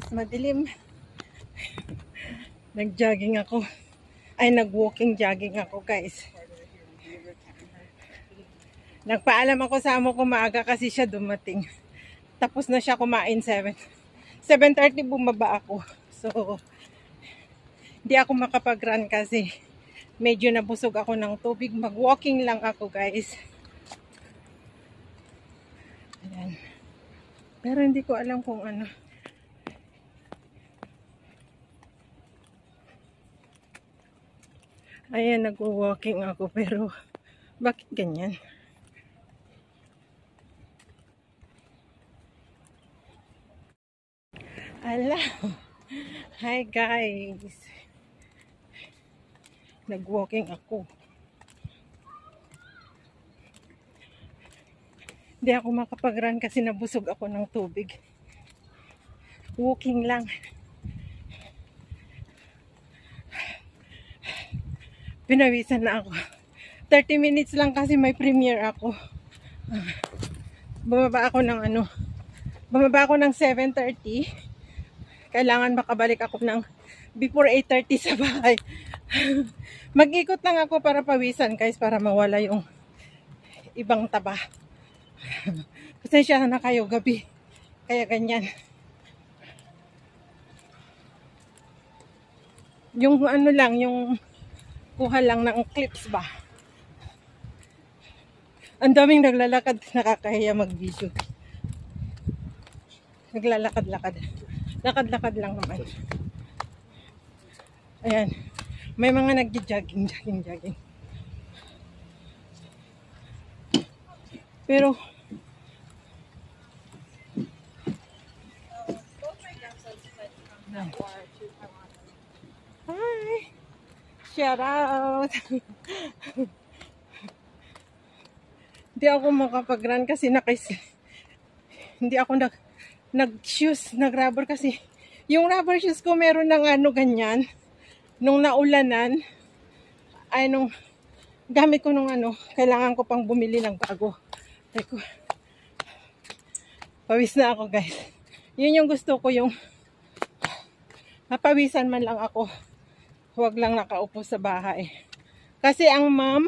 guys, madilim. Nag-jogging ako. Ay, nag-walking jogging ako guys. Nagpaalam ako sa amo ko maaga kasi siya dumating. Tapos na siya kumain 7:30 bumaba ako. So, hindi ako makapag-run kasi medyo nabusog ako ng tubig. Mag-walking lang ako guys. Ayan. Pero hindi ko alam kung ano. Ayan, nag-walking ako pero bakit ganyan? Ala. Hi guys. Nag-walking ako. Hindi ako makapag-run kasi nabusog ako ng tubig. Walking lang. Pinawisan na ako. 30 minutes lang kasi may premiere ako. Bumaba ako ng 7:30. Kailangan makabalik ako ng before 8:30 sa bahay. Mag-ikot lang ako para pawisan guys, para mawala yung ibang taba. Pasensya na kayo gabi. Kaya ganyan. Yung ano lang, yung kuha lang ng clips ba. Ang daming naglalakad, nakakahiya mag-video. Naglalakad-lakad. Lakad-lakad lang naman. Ayan. May mga nag-jogging. Pero hi! Shout out! Hindi ako makapag-run kasi hindi ako nag-shoes, nag-rubber kasi yung rubber shoes ko meron ng ganyan. Nung naulanan, ay nung gamit ko nung kailangan ko pang bumili ng bago. Teko. Pawis na ako guys. Yun yung gusto ko, yung mapawisan man lang ako. Huwag lang nakaupo sa bahay. Kasi ang mom,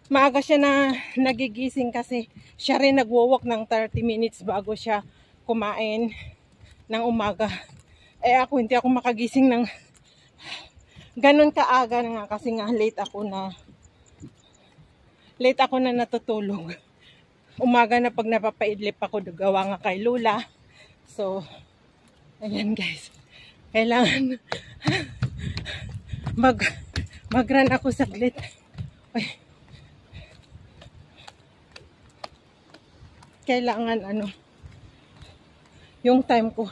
maaga siya na nagigising kasi siya rin nagwo-walk ng 30 minutes bago siya kumain ng umaga. Eh ako, hindi ako makagising ng ganun kaaga na nga kasi nga late ako na natutulog. Umaga na pag napapaidlip ako, gawa nga kay Lula. So, ayan guys. Kailangan mag-run ako saglit. Ay. Kailangan yung time ko.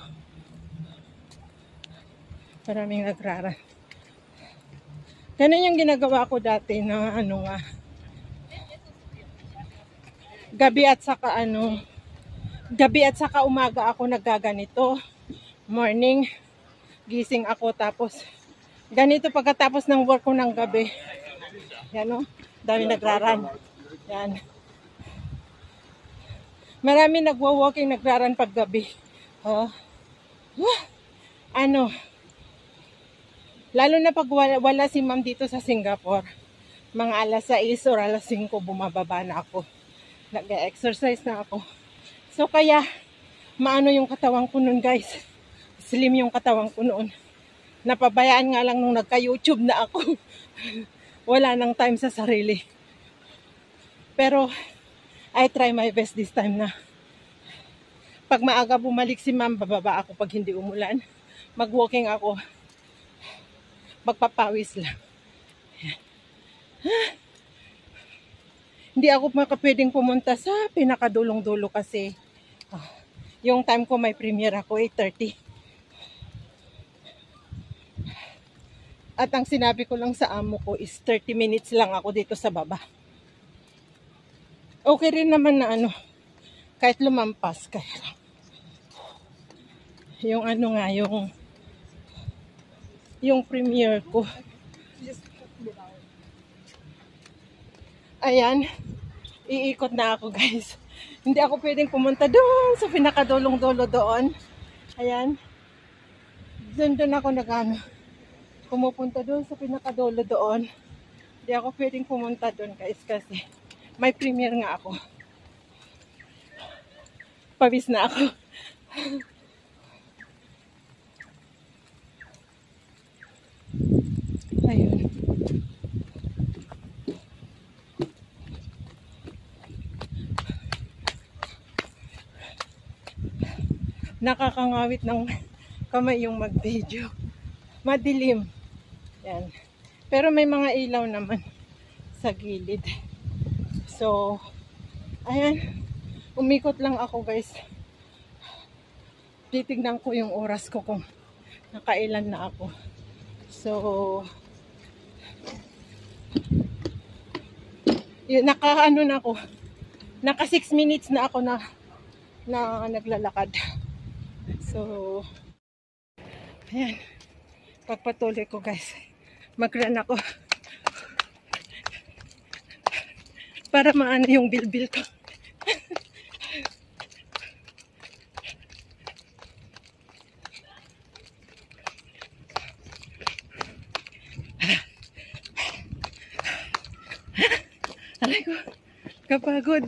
Maraming nagraran. Ganun yung ginagawa ko dati na gabi at saka umaga ako naggaganito. Morning, gising ako tapos ganito pagkatapos ng work ko ng gabi. Yan o, dami nagraran. Yan. Marami nagwa-walking, nagraran pag gabi. Lalo na pag wala si ma'am dito sa Singapore. Mga alas 6 or alas 5 bumababa na ako. Nag-exercise na ako. So kaya, maano yung katawan ko nun guys. Slim yung katawan ko noon. Napabayaan nga lang nung nagka-YouTube na ako. Wala nang time sa sarili. Pero, I try my best this time na. Pag maaga bumalik si ma'am, bababa ako pag hindi umulan. Mag-walking ako. Magpapawis lang. Hindi ako makapwedeng pumunta sa pinakadulong-dulo kasi yung time ko may premiere ako 8:30. At ang sinabi ko lang sa amo ko is 30 minutes lang ako dito sa baba. Okay rin naman na kahit lumampas kaya yung yung premiere ko. Ayan, iikot na ako guys. Hindi ako pwedeng pumunta doon sa pinakadulong-dulo doon. Ayan. Doon ako nagano. Pumupunta doon sa pinakadulo doon. Hindi ako pwedeng pumunta doon guys kasi may premiere nga ako. Pawis na ako. Ayun. Nakakangawit ng kamay yung mag-video. Madilim. Yan. Pero may mga ilaw naman sa gilid. So, ayan. Umikot lang ako guys. Titignan ko yung oras ko kung nakailan na ako. So, yun, naka-ano na ako. Naka 6 minutes na ako na naglalakad. So, ayan. Pagpatuloy ko guys. Mag-run ako. Para maano yung bilbil ko. Aray ko, kapagod.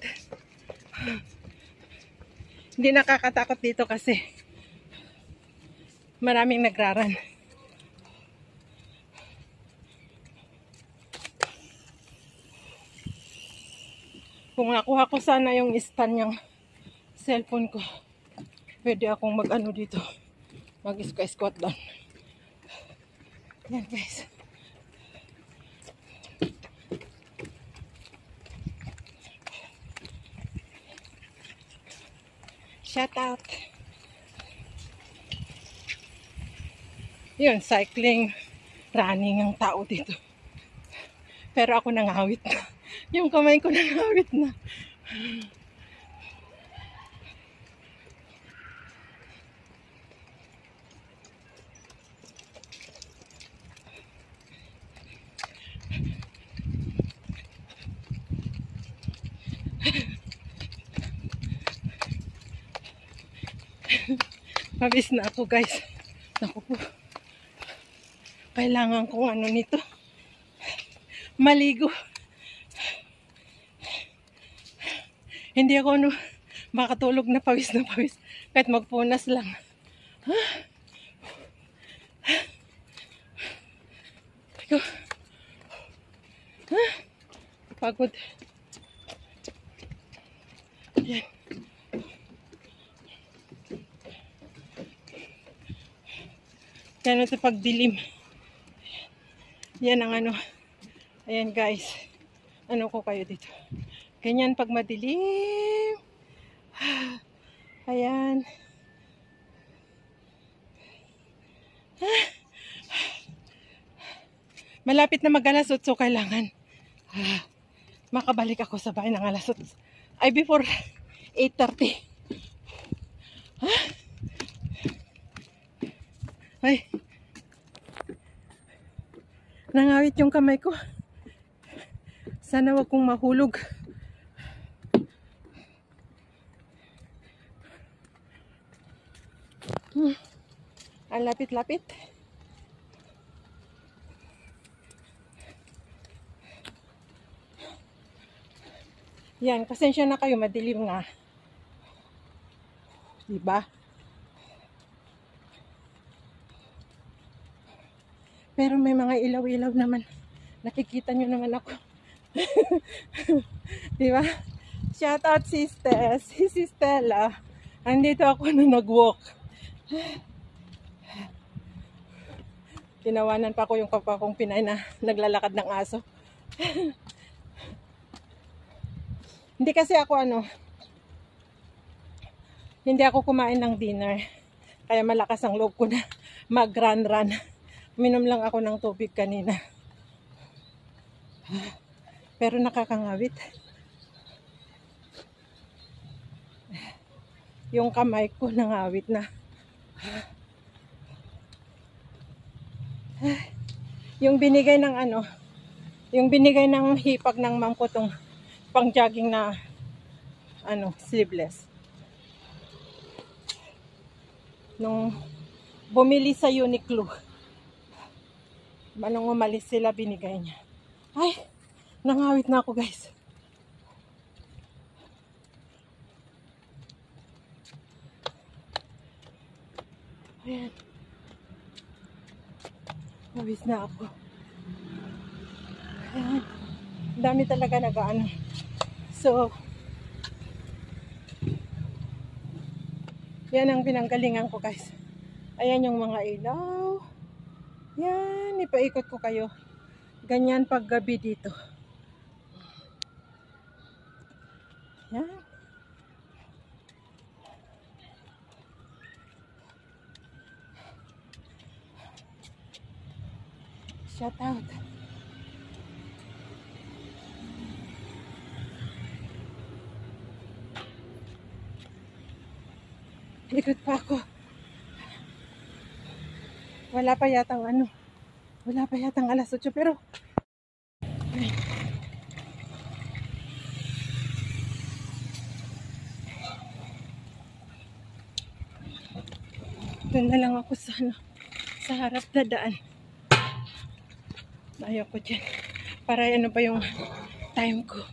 Hindi nakakatakot dito kasi maraming nagraran. Kung nakuha ko sana yung stand yung cellphone ko, pwede akong mag-ano dito, mag-squat down. Yan guys. Shout out. Yun, cycling, running ang tao dito. Pero ako nangawit na. Yung kamay ko nangawit na. Mabis na ako guys. Naku po. Kailangan kong ano nito. Maligo. Hindi ako ano, makatulog na pawis na pawis. Kahit magpunas lang. Ikaw. Pagod. Yan. Yan ito pagdilim. Yan ang ano. Ayan guys. Ano ko kayo dito. Ganyan pag madilim. Ayan. Malapit na mag-alas 8, so kailangan makabalik ako sa bahay ng alas 8. Ay, before 8:30. Ay. Nangawit yung kamay ko. Sana wag kong mahulog. Ang lapit-lapit. Yan, pasensya na kayo, madilim nga. Diba? Pero may mga ilaw-ilaw naman. Nakikita nyo naman ako. Diba? Shout out sister. Si Stella. Andito ako na nag-walk. Tinawanan pa ko yung kapwa kong Pinay na naglalakad ng aso. Hindi kasi ako hindi ako kumain ng dinner. Kaya malakas ang loob ko na mag-run. Minom lang ako ng tubig kanina. Pero nakakangawit. Yung kamay ko nangawit na. Yung binigay ng yung binigay ng hipag ng ma'am ko tong pang jogging na sleeveless. Nung bumili sa Uniqlo, nung umalis sila, binigay niya. Ay, nangawit na ako guys. Ayan. Mawis na ako. Ayan. Dami talaga nag-ano. So, yan ang pinanggalingan ko guys. Ayan yung mga ilaw. Yan, ipaikot ko kayo. Ganyan pag gabi dito. Yan. Shout out. Ikot pa ako. Wala pa yatang alas 8 pero ay. Doon na lang ako sa harap na daan. Ayaw ko dyan. Para ano pa yung time ko.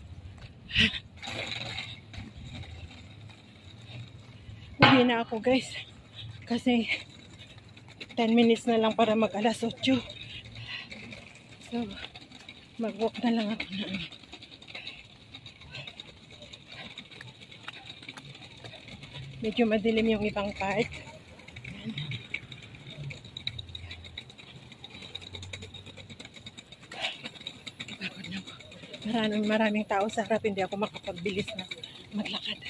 Uwi na ako guys. Kasi 10 minutes na lang para mag alas 8. So, mag-walk na lang ako na. Medyo madilim yung ibang part. Pagod na ako. Maraming tao sa harap. Hindi ako makapagbilis na maglakad.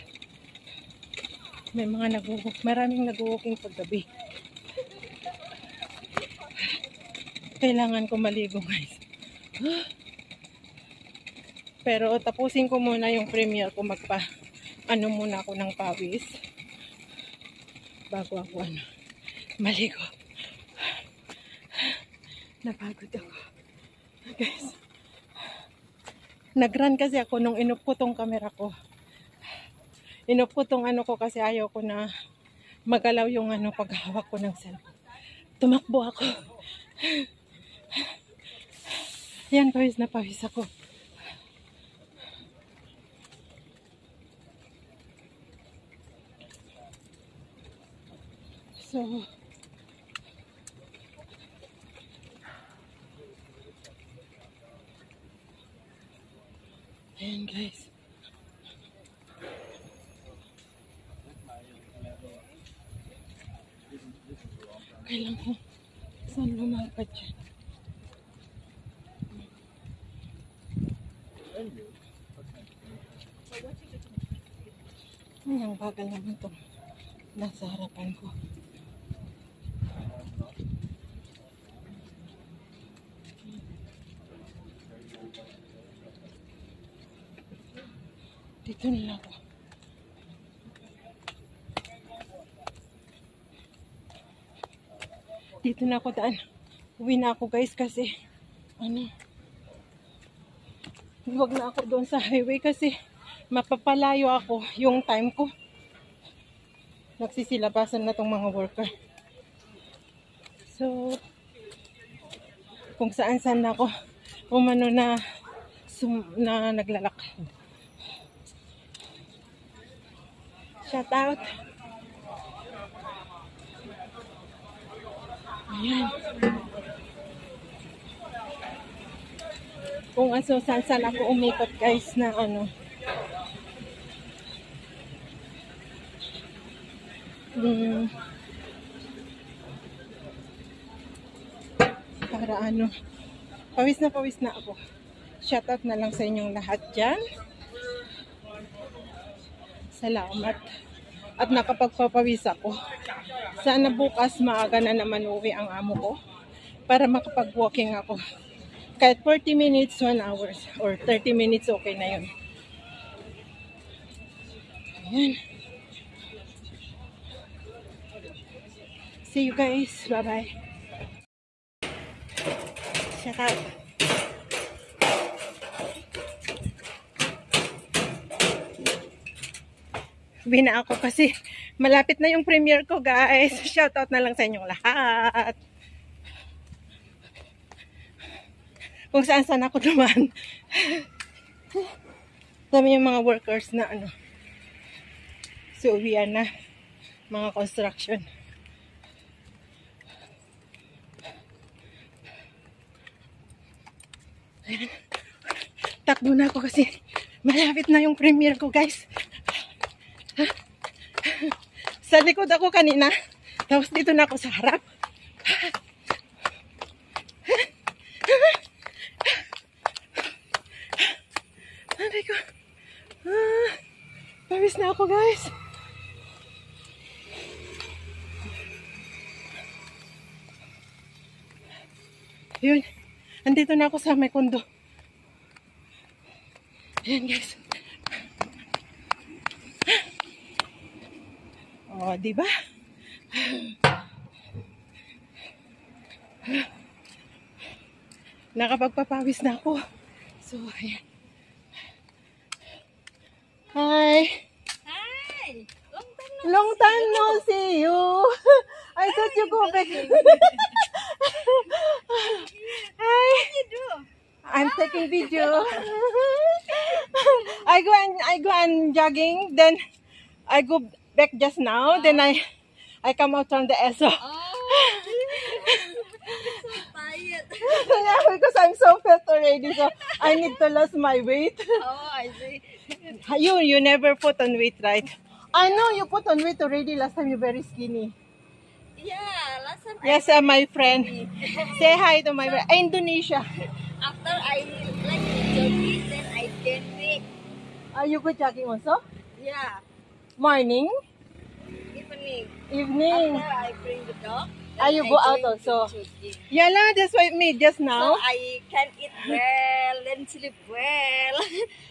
May mga maraming nag-walking paggabi. Kailangan ko maligo guys. Pero tapusin ko muna yung premiere ko, muna ako ng pawis bago ako maligo. Napagod ako guys. Nag-run kasi ako nung inup ko tong camera ko. Inup ko tong ko kasi ayaw ko na magalaw yung paghawak ko ng cellphone. Tumakbo ako. Yan, pawis na pawis ako. So, ayan guys. Kailan ko saan lumakad dyan? Ang bagal naman itong nasa harapan ko. Dito na ako. Dito na ako daan. Uwi na ako guys kasi huwag na ako doon sa highway kasi mapapalayo ako yung time ko. Nagsisilabasan na tong mga worker. So, kung saan-saan na ako na naglalakad. Shout out. Ayan. Kung saan ako umikot guys na para pawis na ako. Shout out na lang sa inyong lahat dyan. Salamat. At nakapagpapawis ako. Sana bukas maaga na naman uwi ang amo ko para makapag-walking ako. Kahit 40 minutes, 1 hour, or 30 minutes, okay na yun. Ayan. See you guys. Bye-bye. Shout out. Uwi na ako kasi malapit na yung premiere ko, guys. Shoutout na lang sa inyong lahat. Kung saan ako naman. Dami yung mga workers na ano. So, uwian na. Mga construction. Ayan. Takbo na ako kasi malapit na yung premiere ko, guys. Sa likod ako kanina. Tapos dito na ako sa harap. Aray ko. Pawis na ako, guys. Yun. Andito na ako sa may kondo. Ayan, guys. Oh, diba? Nakapagpapawis na ako. So, ayan. Hi. Hi. Long time no see you. I thought you go back. Hi. What you do? I'm taking video. I go and jogging. Then I go back just now. Then I come out from the ESO. Oh, so tired. Yeah, because I'm so fat already. So I need to lose my weight. Oh, I see. You never put on weight, right? I know you put on weight already. Last time you're very skinny. Yeah, last time Yes, my friend. Say hi to my friend. Indonesia. after I like jogging, then I gain weight. You go jogging also? Yeah, Morning? evening. Evening? After I bring the dog. You go out also? Jogging. Yeah lah, that's why me just So now. I can eat well, then sleep well.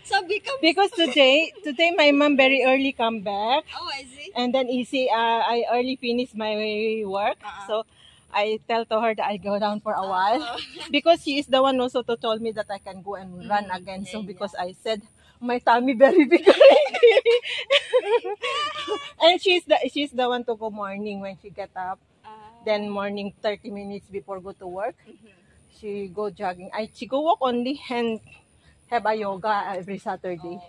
So Because today my mom very early come back. Oh, I see. And then I early finish my work. So I tell to her that I go down for a while. Because she is the one also to told me that I can go and run again. So because I said my tummy very big already. And she's the one to go morning when she get up. Then morning 30 minutes before go to work. She go jogging. She go walk only and have a yoga every Saturday.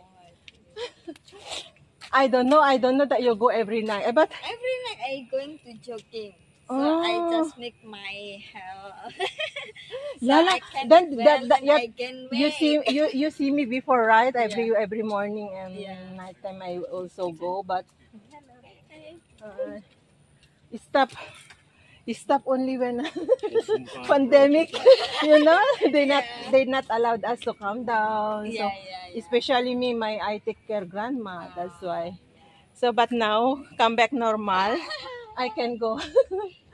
I don't know that you go every night. But Every night I going to jogging. So Oh. I just make my health. So Lala, I can then eat well, that then I yeah, gain you weight. see me before, right? Every morning and Yeah. nighttime I also go, but Hello. stop only when pandemic. You know, they not allowed us to come down. So Yeah. especially me, I take care grandma. That's why. So but now come back normal. I can go.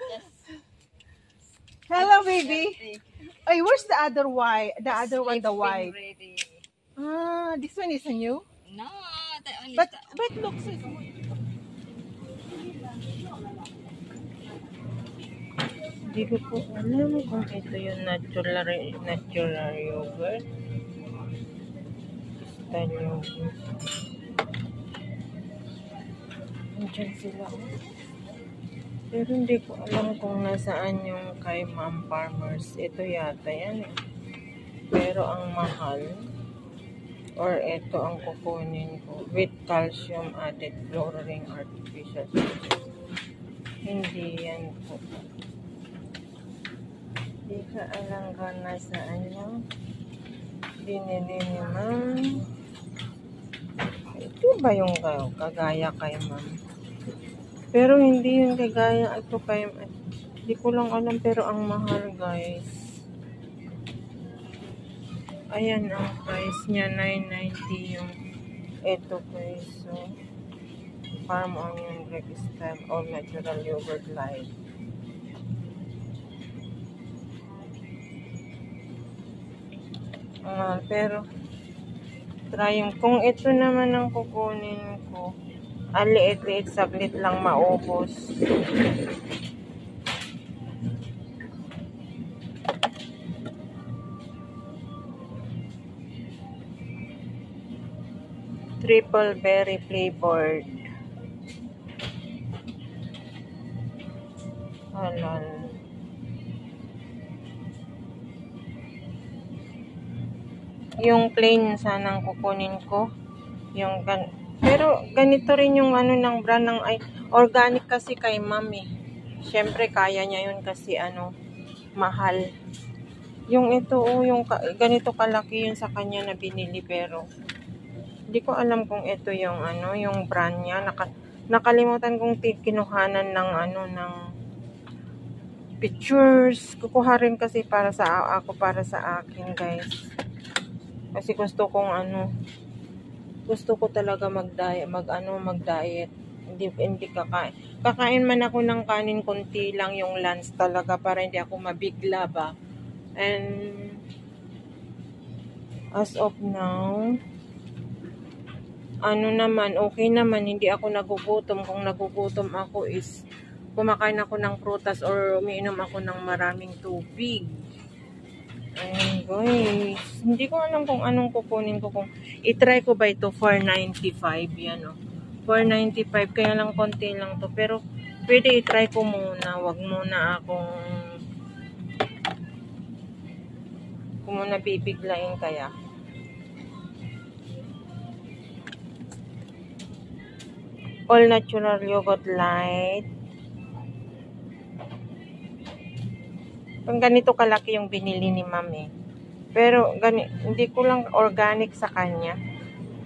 Yes. Hello, baby. Ready. Hey, where's the other white? The other one, the Sleeping white. ready. This one is new. No, that one is But the- looks Hindi ko po alam kung ito yung natural yogurt. Style yogurt. Andiyan sila. Pero hindi ko alam kung nasaan yung kay Ma'am Farmers. Ito yata yan. Pero ang mahal. Or ito ang kukunin ko. With calcium added flooring artificial. Hindi yan po. Hindi ka alam kung nasaan yung binili ni Ma'am. Ito ba yung kagaya kay Ma'am? Pero hindi yung kagaya ito kay Ma'am. Hindi ko lang alam pero ang mahal, guys. Ayan ang price niya, $9.90 yung ito, guys. So, farm onion break stem or natural yogurt light. Pero trying kung ito naman ang kukunin ko, ang liit-liit, saglit lang maubos. Triple berry flavored. Halal. Yung plain sanang kukunin ko. Pero ganito rin yung ano ng brand ng organic kasi kay mami. Syempre kaya niya yun kasi mahal. Yung ito yung ganito kalaki yun sa kanya na binili pero hindi ko alam kung ito yung yung brand niya. Nakalimutan kong kinuhanan ng ng pictures. Kukuha rin kasi para sa akin, guys. Kasi gusto ko talaga mag-diet. Hindi kakain. Kakain man ako ng kanin, konti lang yung lunch talaga para hindi ako mabigla ba. And as of now, okay naman, hindi ako nagugutom. Kung nagugutom ako is kumakain ako ng prutas or umiinom ako ng maraming tubig. Ayun, guys. Hindi ko alam kung anong kukunin ko. Kung itry ko ba ito, 495 yan, 495, kaya lang konti lang to. Pero pwede itry ko muna. Wag muna kung muna bibiglain kaya. All natural yogurt light. Kung ganito kalaki yung binili ni mami. Pero hindi ko lang organic sa kanya.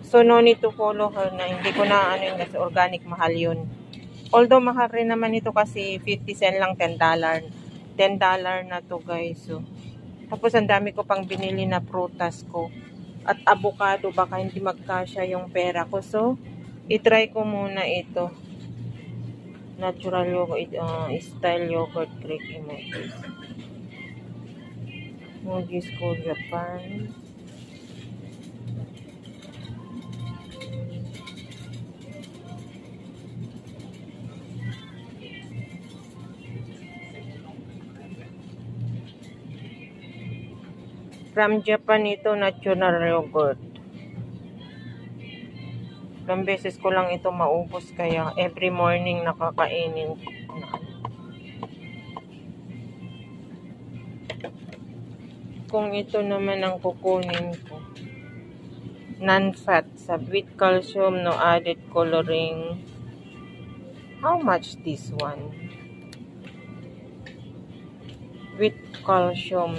So no need to follow her na hindi ko na yung kasi organic, mahal yun. Although mahal rin naman ito kasi 50 cent lang, $10. $10 na to, guys. So, tapos ang dami ko pang binili na prutas ko. At avocado, baka hindi magkasya yung pera ko. So, itry ko muna ito. Natural yogurt, style yogurt Greek emojis. Emojis ko Japan. From Japan ito, natural yogurt. Ilang beses ko lang ito maubos kaya every morning nakakainin ko. Kung ito naman ang kukunin ko, non-fat, with calcium, no added coloring. How much this one? With calcium,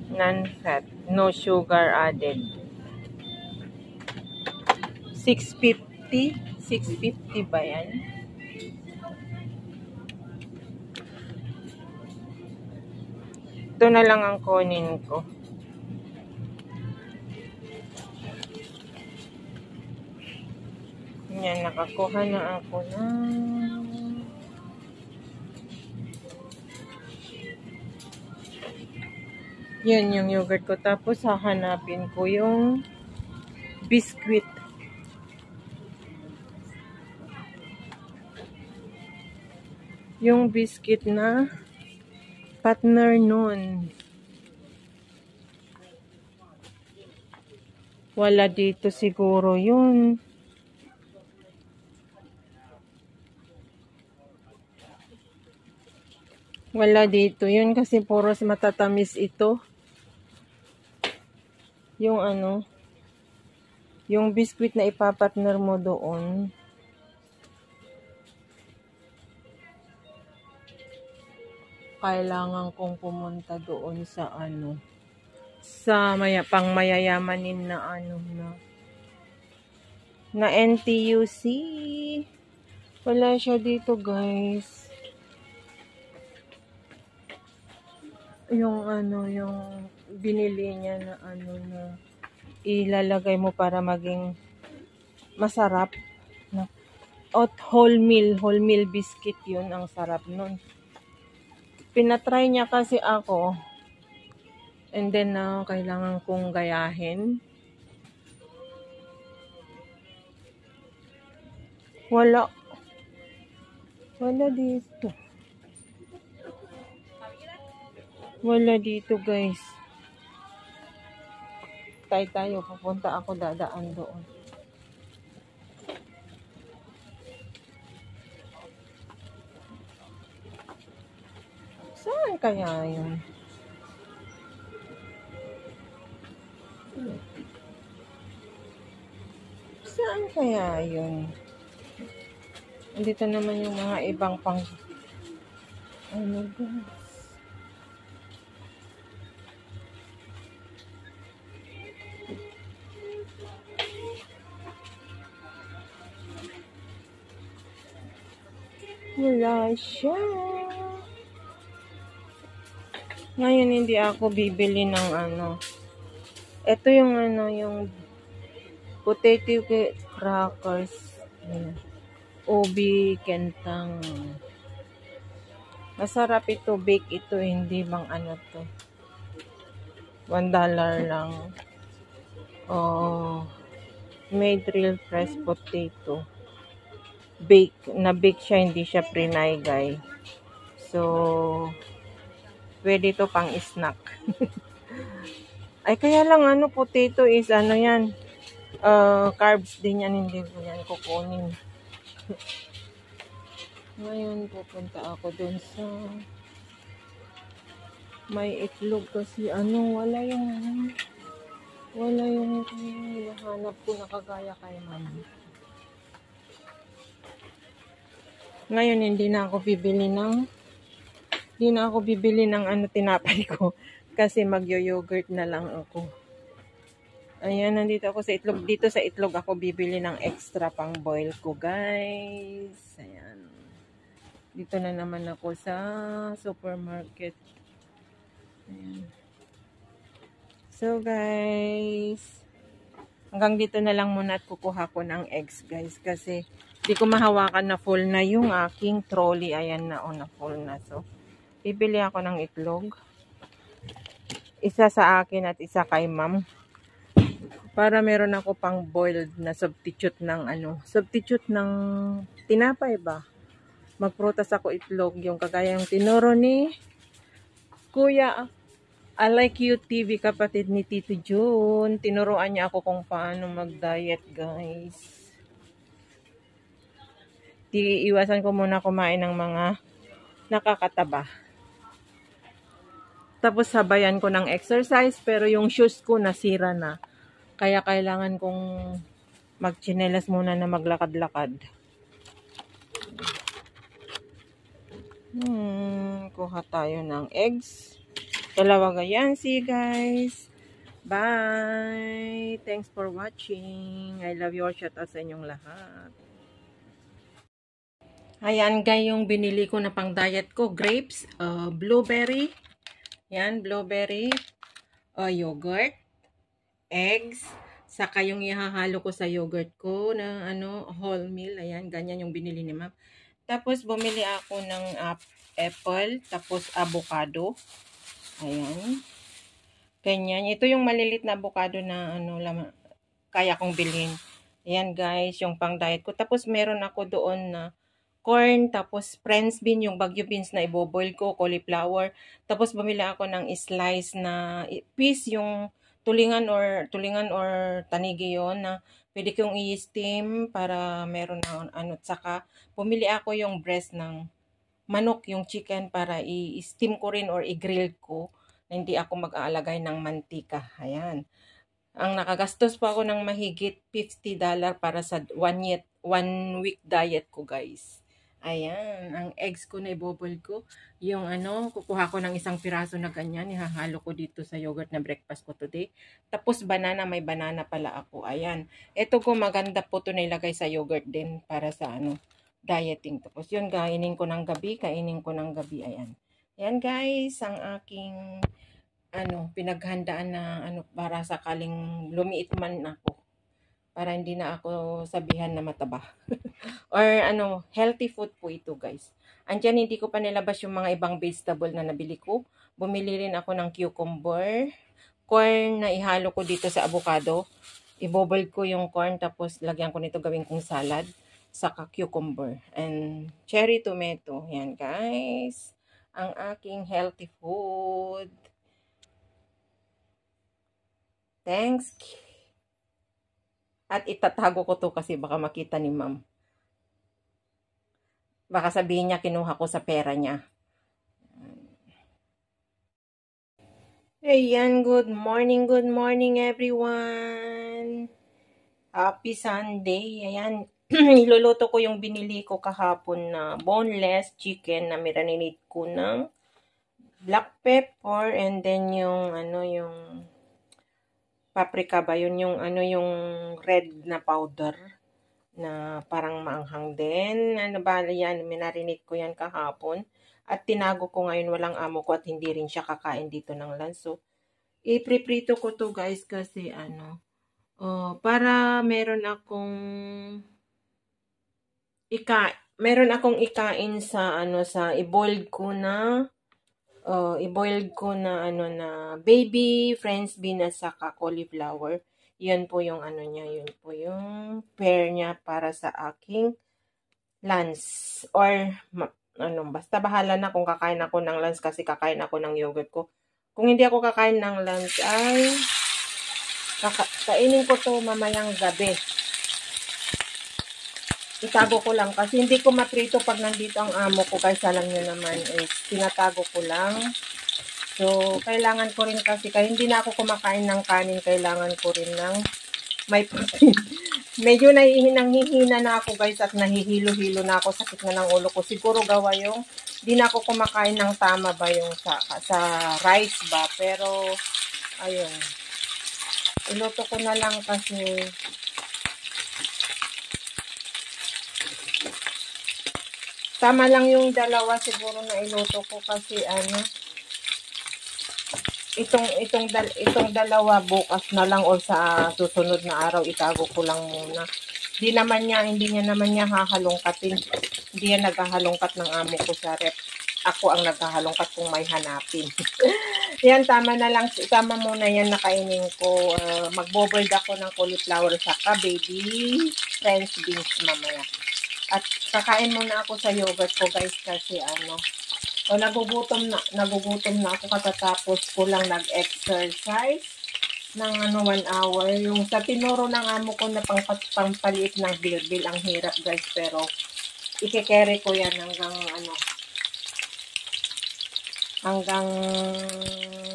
non-fat, no sugar added. 650 ba yan? Ito na lang ang kunin ko. Yan, nakakuha na ako na yan yung yogurt ko. Tapos hahanapin ko yung biscuit. Yung biscuit na partner nun. Wala dito siguro yun. Wala dito yun kasi puros matatamis ito. Yung yung biscuit na ipapartner mo doon. Kailangan kong pumunta doon sa sa pangmayayamanin na NTUC. Wala siya dito, guys. Yung yung binili niya na na ilalagay mo para maging masarap na wholemeal biscuit, yun ang sarap nun. Pinatry niya kasi ako. And then kailangan kong gayahin. Wala dito. Wala dito, guys. Tagaytay tayo. Pupunta ako, dadaan doon. Saan kaya yun? Saan kaya yun? Andito naman yung mga ibang pang... Ano ba? Wala siya. Ngayon hindi ako bibili ng ano. Ito yung ano, yung potato crackers. Ubi kentang. Masarap ito, bake ito, hindi bang ano to. $1 lang. Oh, made real fresh potato. Bake, na-bake siya, hindi siya pre-naigay. So, pwede to pang snack. Ay, kaya lang ano, potato is ano yan, carbs din yan, hindi ko yan kukunin. Ngayon, pupunta ako dun sa may itlog kasi ano, wala yung hinahanap ko na kagaya kay mama. Ngayon, hindi na ako bibili ng ano, tinapay ko kasi magyo-yogurt na lang ako. Ayan, nandito ako sa itlog. Dito sa itlog ako bibili ng extra pang boil ko, guys. Ayan. Dito na naman ako sa supermarket. Ayan. So, guys, hanggang dito na lang muna at kukuha ko ng eggs, guys. Kasi di ko mahawakan na full na yung aking trolley. Ayan na, na full na. So, bibili ako ng itlog. Isa sa akin at isa kay ma'am. Para meron ako pang boiled na substitute ng tinapay ba? Magprutas ako itlog, yung kagaya yung tinuro ni Kuya I Like You TV, kapatid ni Tito June. Tinuruan niya ako kung paano mag-diet, guys. Iwasan ko muna kumain ng mga nakakataba. Tapos sabayan ko ng exercise, pero yung shoes ko nasira na. Kaya kailangan kong magchinelas muna na maglakad-lakad. Kuha tayo ng eggs. Dalawa ganyan. See you guys. Bye. Thanks for watching. I love you all. Shout out sa inyong lahat. Ayan guys, yung binili ko na pang diet ko. Grapes, blueberry. Yan, blueberry. Yogurt. Eggs. Saka yung ihahalo ko sa yogurt ko na whole meal. Ayan, ganyan yung binili ni ma'am. Tapos bumili ako ng apple, tapos avocado. Ayan. Ganyan. Ito yung malilit na avocado na kaya kong bilhin. Ayan guys, yung pang diet ko. Tapos meron ako doon na corn, tapos French bean, yung bagyo beans na iboboil ko, cauliflower. Tapos bumili ako ng slice na piece, yung tulingan or tanigi yon na pwede kong i-steam para meron ng Tsaka bumili ako yung breast ng manok, yung chicken, para i-steam ko rin or i-grill ko na hindi ako mag-aalagay ng mantika. Ayan. Ang nakagastos pa ako ng mahigit $50 para sa 1 week diet ko, guys. Ayan, ang eggs ko na ibobol ko. Yung kukuha ko ng isang piraso na ganyan, ihahalo ko dito sa yogurt na breakfast ko today. Tapos banana, may banana pala ako. Ayan. Ito ko maganda po to na ilagay sa yogurt din para sa dieting. Tapos yun, kainin ko ng gabi. Ayan. Ayan guys, ang aking pinaghandaan na para sakaling lumiit man ako. Para hindi na ako sabihan na mataba. Or healthy food po ito guys. Andyan hindi ko pa nilabas yung mga ibang vegetable na nabili ko. Bumili rin ako ng cucumber, corn na ihalo ko dito sa avocado. Ibobol ko yung corn tapos lagyan ko nito gawin kong salad. Saka cucumber and cherry tomato. Yan guys. Ang aking healthy food. Thanks. At itatago ko to kasi baka makita ni ma'am. Baka sabihin niya kinuha ko sa pera niya. Ayan, good morning everyone. Happy Sunday. Ayan, iluluto ko yung binili ko kahapon na boneless chicken na marinate ko ng black pepper and then yung yung paprika ba yun, yung red na powder na parang maanghang din. Yan, minarinate ko yan kahapon. At tinago ko ngayon, walang amo ko at hindi rin siya kakain dito ng lunch. So, ipriprito ko to guys kasi para meron akong ikain sa sa i-boiled ko na na baby French bean at saka cauliflower. Yan po yung niya, yun po yung pair niya para sa aking lunch or basta bahala na kung kakain ako ng lunch kasi kakain ako ng yogurt ko. Kung hindi ako kakain ng lunch ay kainin ko to mamayang gabi. Itago ko lang kasi hindi ko maprito pag nandito ang amo ko, guys. Alam nyo naman is tinatago ko lang. So, kailangan ko rin kasi hindi na ako kumakain ng kanin, kailangan ko rin ng may protein. Medyo nanghihina na ako guys at nahihilo-hilo na ako, sakit na ng ulo ko. Siguro gawa yung di na ako kumakain ng tama ba yung sa rice ba. Pero ayun, iluto ko na lang kasi tama lang yung dalawa siguro na iluto ko kasi itong dalawa bukas na lang o sa susunod na araw itago ko lang muna. Hindi niya naman niya hahalongkatin. Hindi yan naghahalongkat ng amo ko sa rep. Ako ang naghahalongkat kung may hanapin. Yan, tama muna yan, nakainin ko. Magboboiled ako ng cauliflower saka baby French beans mamaya. At kakain muna ako sa yogurt ko guys kasi nagugutom na ako katatapos ko lang nag-exercise ng 1 hour. Yung sa tinuro ng amo ko na pangpaliit ng bilbil, ang hirap guys, pero ike-carry ko yan hanggang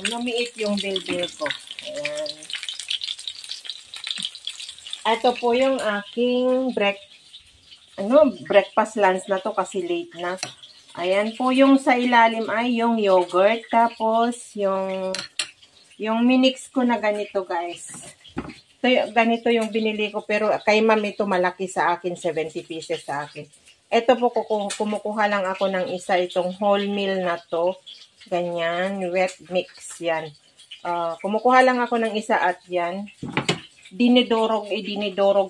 lumiit yung bilbil ko. Ayan. Ito po yung aking breakfast lunch na to kasi late na. Ayan po, yung sa ilalim ay yung yogurt. Tapos, yung minix ko na ganito, guys. Ganito yung binili ko. Pero kay ma'am ito malaki sa akin. 70 pieces sa akin. Ito po, kumukuha lang ako ng isa. Itong wholemeal na to. Ganyan. Wet mix. Yan. Kumukuha lang ako ng isa at yan. Dinidorog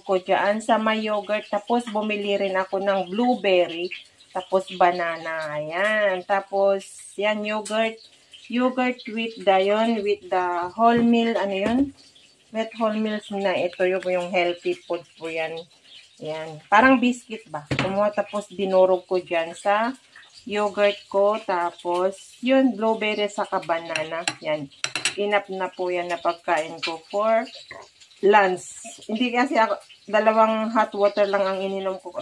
ko dyan sa may yogurt. Tapos, bumili rin ako ng blueberry. Tapos, banana. Ayan. Tapos, yan, yogurt with the wholemeal, wet wholemeal na ito, yung healthy food po yan. Ayan. Parang biscuit ba? Tapos, dinurog ko dyan sa yogurt ko. Tapos, yun, blueberry saka banana. Yan. Enough na po yan na pagkain ko for lunch. Hindi kasi ako, 2 hot water lang ang ininom ko.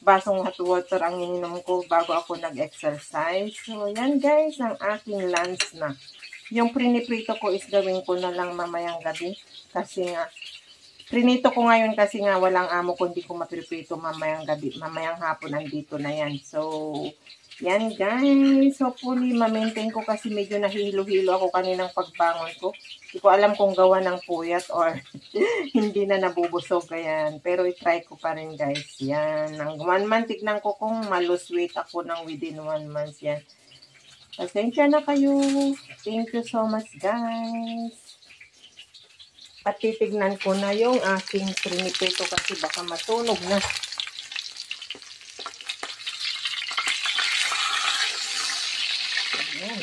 Basong hot water ang ininom ko bago ako nag-exercise. So, yan guys, ang aking lunch na. Yung priniprito ko is gawin ko na lang mamayang gabi. Kasi nga, prinito ko ngayon kasi nga walang amo ko, hindi ko mapriprito mamayang gabi. Mamayang hapon nandito na yan. So, yan guys. Hopefully, ma-maintain ko kasi medyo nahilo-hilo ako kaninang pagbangon ko. Hindi ko alam kung gawa ng puyat or hindi na nabubusog. Ayan. Pero i-try ko pa rin guys. Yan. Nang 1 month, tignan ko kung malose weight ako ng within 1 month. Yan. Pasensya na kayo. Thank you so much guys. At titignan ko na yung aking prinipito kasi baka matunog na. Ayan.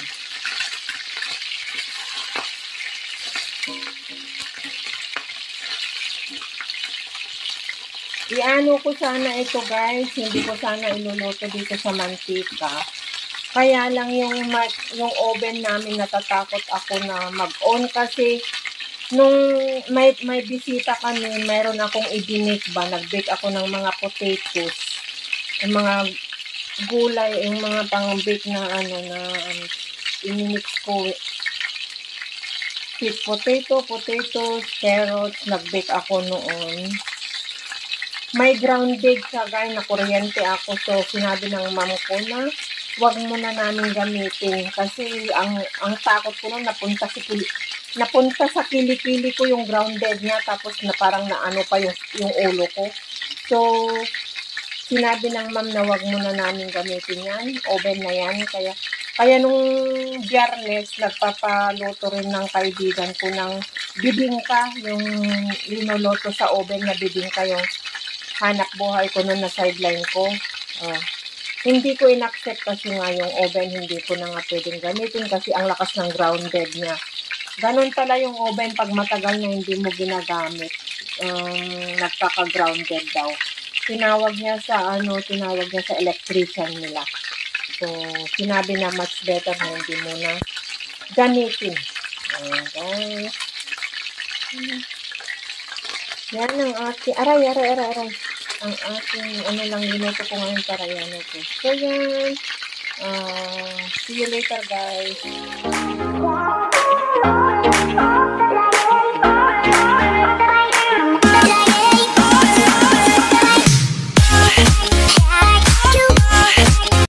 Iano ko sana ito guys, hindi ko sana iluluto dito sa mantika. Kaya lang yung oven namin natatakot ako na mag-on kasi nung may bisita kami, mayroon akong i-bake ba, nag-bake ako ng mga potatoes, yung mga gulay, yung mga pang-bake na inimix ko, sweet potatoes, carrots, nag-bake ako noon. May ground bake siya, guys, na kuryente ako. So, sinabi ng mom ko na wag muna namin gamitin kasi ang takot ko nung napunta sa kilikili ko yung grounded niya, tapos na parang naano pa yung ulo ko. So, sinabi ng ma'am na wag muna namin gamitin yan, oven na yan. Kaya nung Biyernes, nagpapaluto rin ng kaibigan ko ng bibingka, yung linuluto sa oven na bibingka, yung hanap buhay ko nun na sideline ko. Hindi ko in-accept kasi nga yung oven, hindi ko na nga pwedeng gamitin kasi ang lakas ng grounded niya. Ganun pala yung oven pag matagal na hindi mo ginagamit. Nagkaka-grounded daw. Tinawag niya sa electrician nila. So, sinabi na much better na hindi mo na gamitin. Ayan, guys. Yan ang aking, aray. Ang aking, lang linuto ko ngayon para yan ito. So, yan. See you later, guys.